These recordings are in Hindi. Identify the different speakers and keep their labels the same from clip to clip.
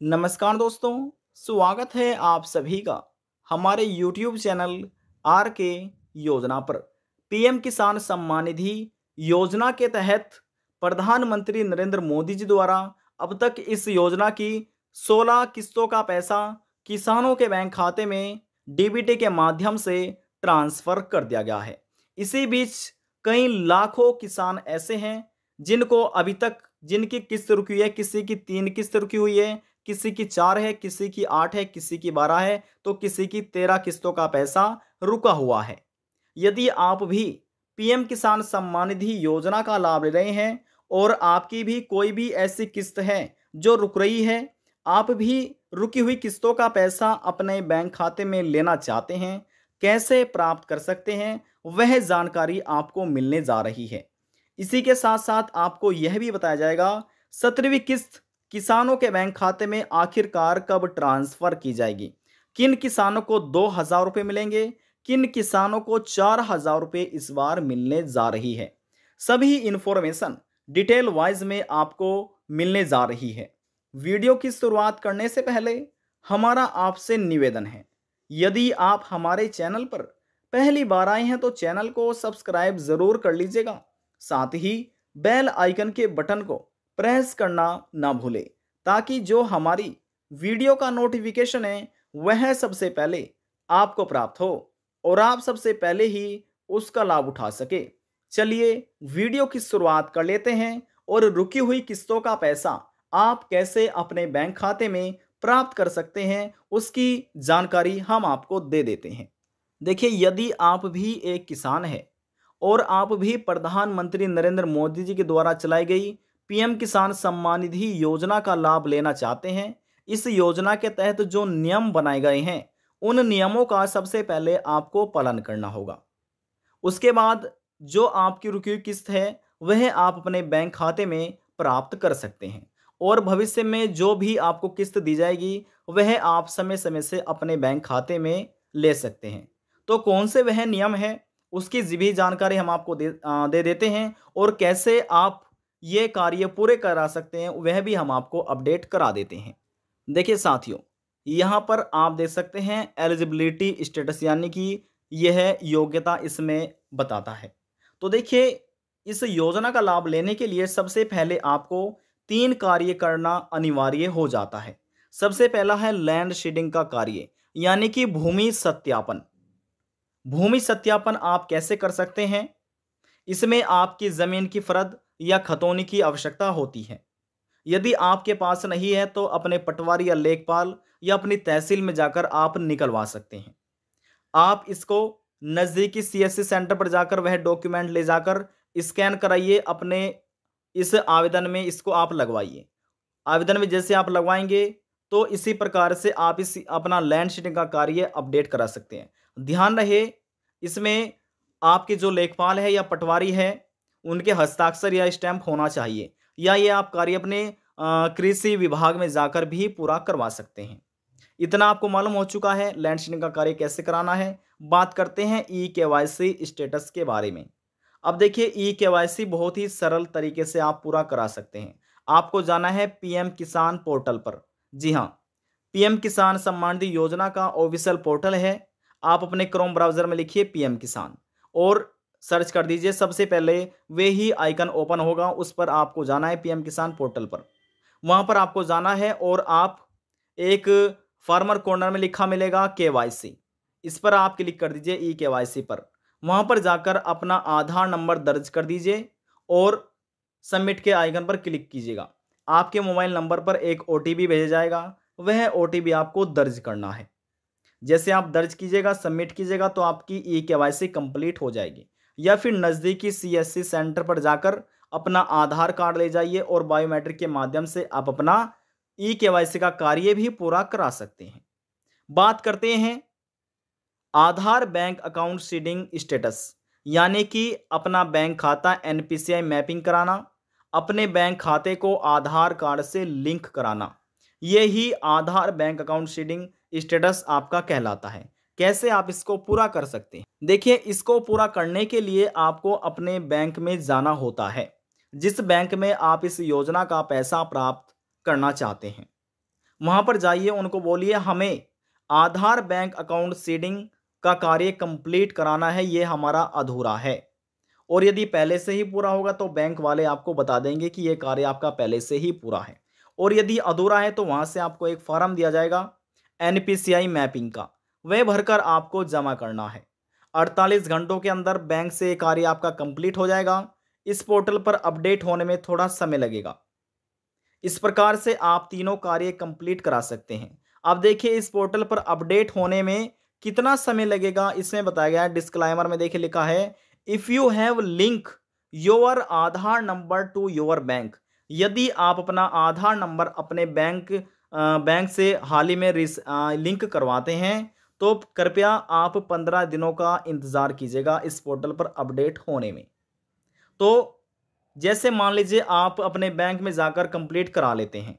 Speaker 1: नमस्कार दोस्तों, स्वागत है आप सभी का हमारे YouTube चैनल आर के योजना पर। पीएम किसान सम्मान निधि योजना के तहत प्रधानमंत्री नरेंद्र मोदी जी द्वारा अब तक इस योजना की 16 किस्तों का पैसा किसानों के बैंक खाते में डीबीटी के माध्यम से ट्रांसफर कर दिया गया है। इसी बीच कई लाखों किसान ऐसे हैं जिनको अभी तक जिनकी किस्त रुकी है, किसी की 3 किस्त रुकी हुई है, किसी की 4 है, किसी की 8 है, किसी की 12 है, तो किसी की 13 किस्तों का पैसा रुका हुआ है। यदि आप भी पीएम किसान सम्मान निधि योजना का लाभ ले रहे हैं और आपकी भी कोई भी ऐसी किस्त है जो रुक रही है, आप भी रुकी हुई किस्तों का पैसा अपने बैंक खाते में लेना चाहते हैं, कैसे प्राप्त कर सकते हैं, वह जानकारी आपको मिलने जा रही है। इसी के साथ साथ आपको यह भी बताया जाएगा 17वीं किस्त किसानों के बैंक खाते में आखिरकार कब ट्रांसफर की जाएगी, किन किसानों को 2,000 रुपये मिलेंगे, किन किसानों को 4,000 रुपये इस बार मिलने जा रही है। सभी इंफॉर्मेशन डिटेल वाइज में आपको मिलने जा रही है। वीडियो की शुरुआत करने से पहले हमारा आपसे निवेदन है, यदि आप हमारे चैनल पर पहली बार आए हैं तो चैनल को सब्सक्राइब जरूर कर लीजिएगा, साथ ही बेल आइकन के बटन को प्रेस करना ना भूलें ताकि जो हमारी वीडियो का नोटिफिकेशन है वह सबसे पहले आपको प्राप्त हो और आप सबसे पहले ही उसका लाभ उठा सके। चलिए वीडियो की शुरुआत कर लेते हैं और रुकी हुई किस्तों का पैसा आप कैसे अपने बैंक खाते में प्राप्त कर सकते हैं उसकी जानकारी हम आपको दे देते हैं। देखिए, यदि आप भी एक किसान हैं और आप भी प्रधानमंत्री नरेंद्र मोदी जी के द्वारा चलाई गई पीएम किसान सम्मान निधि योजना का लाभ लेना चाहते हैं, इस योजना के तहत जो नियम बनाए गए हैं उन नियमों का सबसे पहले आपको पालन करना होगा। उसके बाद जो आपकी रुकी हुई किस्त है वह आप अपने बैंक खाते में प्राप्त कर सकते हैं और भविष्य में जो भी आपको किस्त दी जाएगी वह आप समय समय से अपने बैंक खाते में ले सकते हैं। तो कौन से वह नियम है उसकी भी जानकारी हम आपको दे देते हैं और कैसे आप ये कार्य पूरे करा सकते हैं वह भी हम आपको अपडेट करा देते हैं। देखिए साथियों, यहाँ पर आप देख सकते हैं एलिजिबिलिटी स्टेटस, यानी कि यह योग्यता इसमें बताता है। तो देखिए, इस योजना का लाभ लेने के लिए सबसे पहले आपको 3 कार्य करना अनिवार्य हो जाता है। सबसे पहला है लैंड सीडिंग का कार्य, यानी कि भूमि सत्यापन। भूमि सत्यापन आप कैसे कर सकते हैं? इसमें आपकी जमीन की फर्द या खतौनी की आवश्यकता होती है। यदि आपके पास नहीं है तो अपने पटवारी या लेखपाल या अपनी तहसील में जाकर आप निकलवा सकते हैं। आप इसको नज़दीकी सीएससी सेंटर पर जाकर वह डॉक्यूमेंट ले जाकर स्कैन कराइए, अपने इस आवेदन में इसको आप लगवाइए। आवेदन में जैसे आप लगवाएंगे तो इसी प्रकार से आप इस अपना लैंड सीडिंग का कार्य अपडेट करा सकते हैं। ध्यान रहे, इसमें आपके जो लेखपाल है या पटवारी है उनके हस्ताक्षर या स्टैंप होना चाहिए, या ये आप कार्य अपने कृषि विभाग में जाकर भी पूरा करवा सकते हैं। इतना आपको मालूम हो चुका है लैंड सीडिंग का कार्य कैसे कराना है। बात करते हैं ई केवाईसी स्टेटस के बारे में। अब देखिए, ई केवाईसी बहुत ही सरल तरीके से आप पूरा करा सकते हैं। आपको जाना है पीएम किसान पोर्टल पर। जी हाँ, पीएम किसान सम्मान निधि योजना का ऑफिशियल पोर्टल है। आप अपने क्रोम ब्राउजर में लिखिए पीएम किसान और सर्च कर दीजिए। सबसे पहले वे ही आइकन ओपन होगा, उस पर आपको जाना है पीएम किसान पोर्टल पर। वहां पर आपको जाना है और आप एक फार्मर कॉर्नर में लिखा मिलेगा केवाईसी, इस पर आप क्लिक कर दीजिए ई केवाईसी पर। वहां पर जाकर अपना आधार नंबर दर्ज कर दीजिए और सबमिट के आइकन पर क्लिक कीजिएगा। आपके मोबाइल नंबर पर एक ओटीपी भेजा जाएगा, वह ओटीपी आपको दर्ज करना है। जैसे आप दर्ज कीजिएगा, सबमिट कीजिएगा तो आपकी ई केवाईसी कंप्लीट हो जाएगी। या फिर नज़दीकी सीएससी सेंटर पर जाकर अपना आधार कार्ड ले जाइए और बायोमेट्रिक के माध्यम से आप अपना ई केवाईसी का कार्य भी पूरा करा सकते हैं। बात करते हैं आधार बैंक अकाउंट सीडिंग स्टेटस, यानी कि अपना बैंक खाता एनपीसीआई मैपिंग कराना, अपने बैंक खाते को आधार कार्ड से लिंक कराना, यही आधार बैंक अकाउंट सीडिंग स्टेटस आपका कहलाता है। कैसे आप इसको पूरा कर सकते हैं? देखिए, इसको पूरा करने के लिए आपको अपने बैंक में जाना होता है, जिस बैंक में आप इस योजना का पैसा प्राप्त करना चाहते हैं। वहां पर जाइए, उनको बोलिए हमें आधार बैंक अकाउंट सीडिंग का कार्य कंप्लीट कराना है, ये हमारा अधूरा है। और यदि पहले से ही पूरा होगा तो बैंक वाले आपको बता देंगे कि ये कार्य आपका पहले से ही पूरा है। और यदि अधूरा है तो वहां से आपको एक फॉर्म दिया जाएगा एनपीसीआई मैपिंग का, वह भरकर आपको जमा करना है। 48 घंटों के अंदर बैंक से ये कार्य आपका कंप्लीट हो जाएगा। इस पोर्टल पर अपडेट होने में थोड़ा समय लगेगा। इस प्रकार से आप तीनों कार्य कंप्लीट करा सकते हैं। अब देखिए इस पोर्टल पर अपडेट होने में कितना समय लगेगा, इसमें बताया गया है डिस्क्लाइमर में। देखिए लिखा है, if you have link your Aadhaar number two your bank. यदि आप अपना आधार नंबर अपने बैंक से हाल ही में लिंक करवाते हैं तो कृपया आप 15 दिनों का इंतजार कीजिएगा इस पोर्टल पर अपडेट होने में। तो जैसे मान लीजिए आप अपने बैंक में जाकर कंप्लीट करा लेते हैं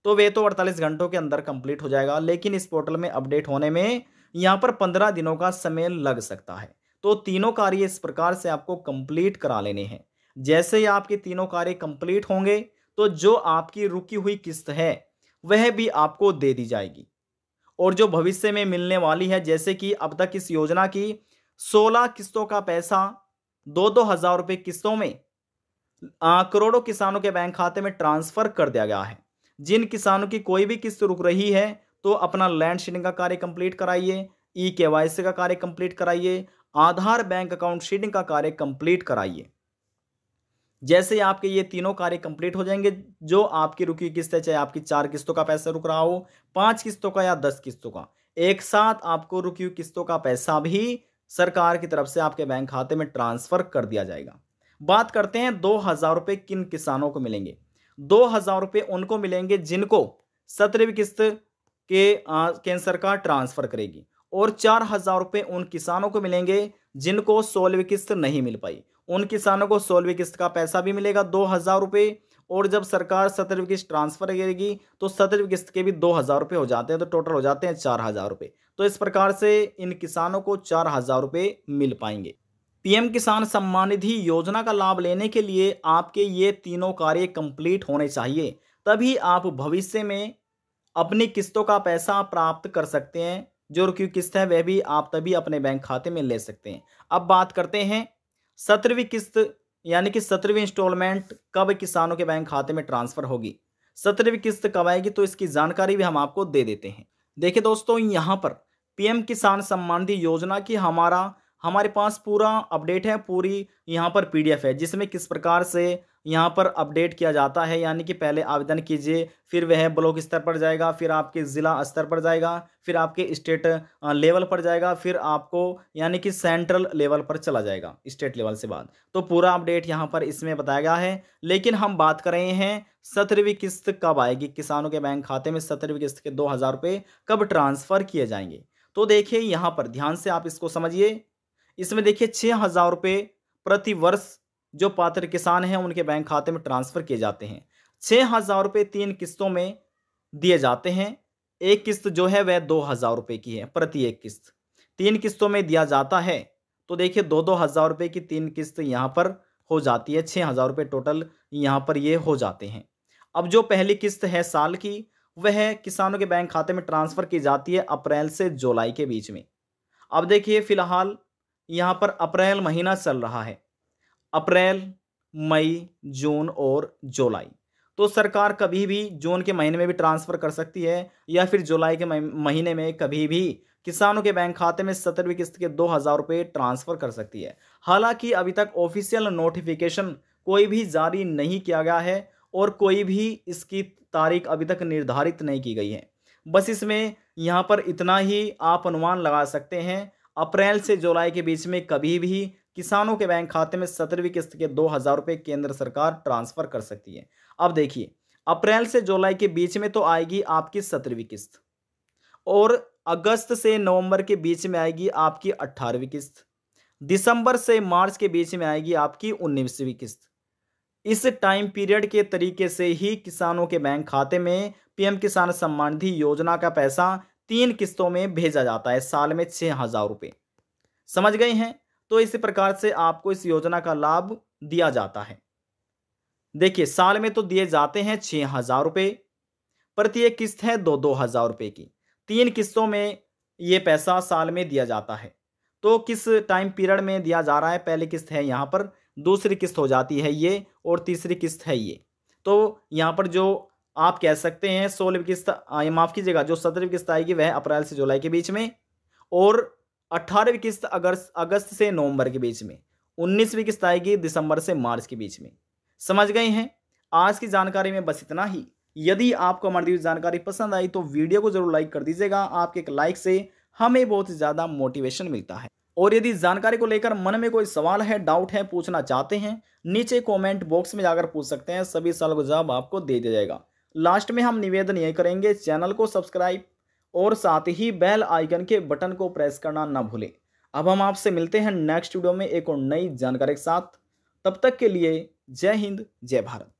Speaker 1: तो वे तो 48 घंटों के अंदर कंप्लीट हो जाएगा, लेकिन इस पोर्टल में अपडेट होने में यहाँ पर 15 दिनों का समय लग सकता है। तो तीनों कार्य इस प्रकार से आपको कंप्लीट करा लेने हैं। जैसे ही आपके तीनों कार्य कंप्लीट होंगे तो जो आपकी रुकी हुई किस्त है वह भी आपको दे दी जाएगी। और जो भविष्य में मिलने वाली है, जैसे कि अब तक इस योजना की 16 किस्तों का पैसा 2-2 हजार रुपये किस्तों में करोड़ों किसानों के बैंक खाते में ट्रांसफर कर दिया गया है। जिन किसानों की कोई भी किस्त रुक रही है तो अपना लैंड सीडिंग का कार्य कंप्लीट कराइए, ई केवाईसी का कार्य कंप्लीट कराइए, आधार बैंक अकाउंट सीडिंग का कार्य कंप्लीट कराइए। जैसे ही आपके ये तीनों कार्य कंप्लीट हो जाएंगे, जो आपकी रुकी किस्त है, चाहे आपकी 4 किस्तों का पैसा रुक रहा हो, 5 किस्तों का या 10 किस्तों का, एक साथ आपको रुकी हुई किस्तों का पैसा भी सरकार की तरफ से आपके बैंक खाते में ट्रांसफर कर दिया जाएगा। बात करते हैं 2,000 रुपये किन किसानों को मिलेंगे। 2,000 रुपये उनको मिलेंगे जिनको 17वीं किस्त के केंद्र सरकार ट्रांसफर करेगी, और 4,000 रुपये उन किसानों को मिलेंगे जिनको 16वीं किस्त नहीं मिल पाई। उन किसानों को 16वीं किस्त का पैसा भी मिलेगा 2,000 रुपये, और जब सरकार 17वीं किस्त ट्रांसफर करेगी तो 17वीं किस्त के भी 2,000 रुपये हो जाते हैं, तो टोटल हो जाते हैं 4,000 रुपये। तो इस प्रकार से इन किसानों को 4,000 रुपये मिल पाएंगे। पीएम किसान सम्मान निधि योजना का लाभ लेने के लिए आपके ये तीनों कार्य कंप्लीट होने चाहिए, तभी आप भविष्य में अपनी किस्तों का पैसा प्राप्त कर सकते हैं। जो रुकी किस्त है वह भी आप तभी अपने बैंक खाते में ले सकते हैं। अब बात करते हैं 17वीं किस्त यानी कि 17वीं इंस्टॉलमेंट कब किसानों के बैंक खाते में ट्रांसफर होगी, 17वीं किस्त कब आएगी, तो इसकी जानकारी भी हम आपको दे देते हैं। देखिए दोस्तों, यहाँ पर पीएम किसान सम्मान निधि योजना की हमारे पास पूरा अपडेट है, पूरी यहाँ पर पीडीएफ है, जिसमें किस प्रकार से यहाँ पर अपडेट किया जाता है। यानी कि पहले आवेदन कीजिए, फिर वह ब्लॉक स्तर पर जाएगा, फिर आपके ज़िला स्तर पर जाएगा, फिर आपके स्टेट लेवल पर जाएगा, फिर आपको यानी कि सेंट्रल लेवल पर चला जाएगा स्टेट लेवल से बाद। तो पूरा अपडेट यहाँ पर इसमें बताया गया है। लेकिन हम बात कर रहे हैं 17वीं किस्त कब आएगी, किसानों के बैंक खाते में 17वीं किस्त के 2,000 रुपये कब ट्रांसफ़र किए जाएंगे। तो देखिए यहाँ पर ध्यान से आप इसको समझिए। इसमें देखिए 6,000 रुपये प्रति वर्ष जो पात्र किसान हैं उनके बैंक खाते में ट्रांसफर किए जाते हैं। 6,000 रुपये 3 किस्तों में दिए जाते हैं। एक किस्त जो है वह 2,000 रुपये की है, प्रति एक किस्त 3 किस्तों में दिया जाता है। तो देखिए 2-2 हज़ार रुपये की 3 किस्त यहाँ पर हो जाती है, 6,000 रुपये टोटल यहाँ पर ये हो जाते हैं। अब जो पहली किस्त है साल की, वह किसानों के बैंक खाते में ट्रांसफ़र की जाती है अप्रैल से जुलाई के बीच में। अब देखिए फिलहाल यहाँ पर अप्रैल महीना चल रहा है, अप्रैल, मई, जून और जुलाई। तो सरकार कभी भी जून के महीने में भी ट्रांसफ़र कर सकती है, या फिर जुलाई के महीने में कभी भी किसानों के बैंक खाते में 17वीं किस्त के 2,000 रुपये ट्रांसफ़र कर सकती है। हालांकि अभी तक ऑफिशियल नोटिफिकेशन कोई भी जारी नहीं किया गया है और कोई भी इसकी तारीख अभी तक निर्धारित नहीं की गई है। बस इसमें यहाँ पर इतना ही आप अनुमान लगा सकते हैं, अप्रैल से जुलाई के बीच में कभी भी किसानों के बैंक खाते में 17वीं किस्त के 2,000 रुपये केंद्र सरकार ट्रांसफ़र कर सकती है। अब देखिए अप्रैल से जुलाई के बीच में तो आएगी आपकी 17वीं किस्त, और अगस्त से नवंबर के बीच में आएगी आपकी 18वीं किस्त, दिसंबर से मार्च के बीच में आएगी आपकी 19वीं किस्त। इस टाइम पीरियड के तरीके से ही किसानों के बैंक खाते में पीएम किसान सम्मान निधि योजना का पैसा 3 किस्तों में भेजा जाता है, साल में 6,000 रुपये। समझ गए हैं? तो इसी प्रकार से आपको इस योजना का लाभ दिया जाता है। देखिए साल में तो दिए जाते हैं 6,000 रुपये, प्रत्येक किस्त है 2-2 हज़ार रुपये की। 3 किस्तों में ये पैसा साल में दिया जाता है। तो किस टाइम पीरियड में दिया जा रहा है, पहली किस्त है यहाँ पर, दूसरी किस्त हो जाती है ये और तीसरी किस्त है ये। तो यहाँ पर जो आप कह सकते हैं 16वीं किस्त, माफ़ कीजिएगा, जो 17वीं किस्त आएगी वह अप्रैल से जुलाई के बीच में, और 18वीं किस्त अगस्त से नवंबर के बीच में, 19वीं किस्त आएगी दिसंबर से मार्च के बीच में। समझ गए हैं? आज की जानकारी में बस इतना ही। यदि आपको हमारी दी जानकारी पसंद आई तो वीडियो को जरूर लाइक कर दीजिएगा। आपके एक लाइक से हमें बहुत ज़्यादा मोटिवेशन मिलता है। और यदि जानकारी को लेकर मन में कोई सवाल है, डाउट है, पूछना चाहते हैं, नीचे कमेंट बॉक्स में जाकर पूछ सकते हैं। सभी सवाल का जवाब आपको दे दिया जाएगा। लास्ट में हम निवेदन यही करेंगे, चैनल को सब्सक्राइब और साथ ही बेल आइकन के बटन को प्रेस करना ना भूलें। अब हम आपसे मिलते हैं नेक्स्ट वीडियो में एक और नई जानकारी के साथ। तब तक के लिए जय हिंद, जय भारत।